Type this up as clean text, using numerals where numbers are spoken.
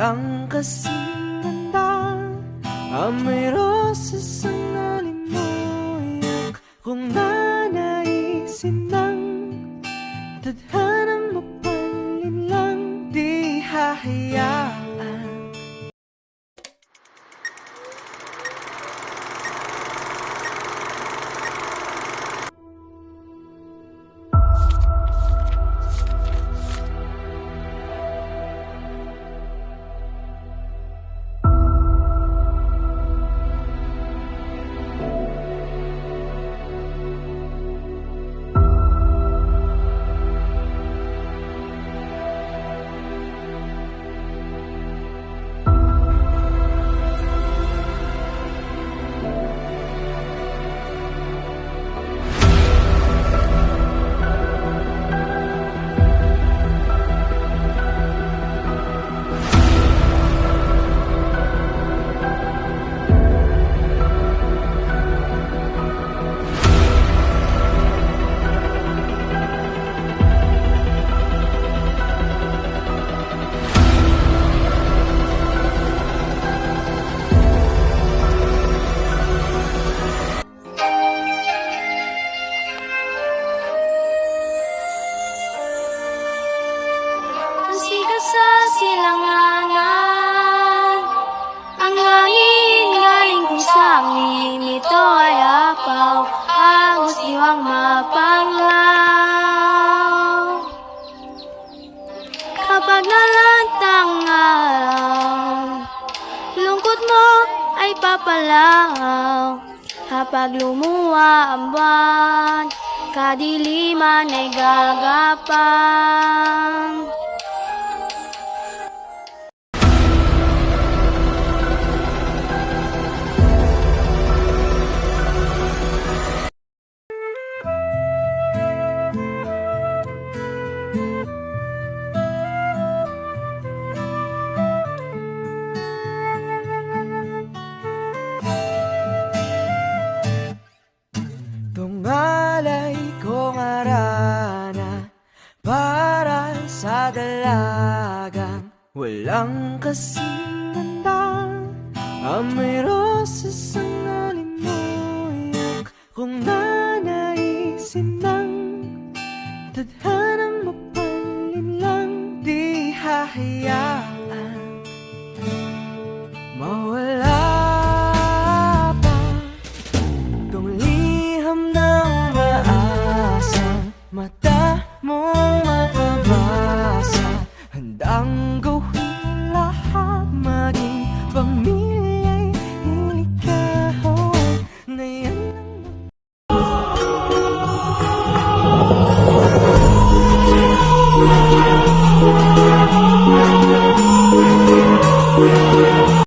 walang kasing ganda. Amoy rosas ang alimoyak. Kung nanaisin ng tadhanang mapalin lang, di hahayaan. Sa silanganan, ang hangin galing kung sangin, ito ay apaw, agos diwang mapanglaw. Kapag nalantang araw, lungkot mo ay papalaw. Kapag lumuwa ang buwan, kadiliman ay gagapang. Tungalay kong arana para sa dalagang walang kasing ganda. Amoy rosas ang alimoyak. Kung nanaisin ng tadhanang mapalin lang, di hahayaan mawala pa tong liham ng maasang mata mong makabasa. Handang gawin lahat, maging pamilya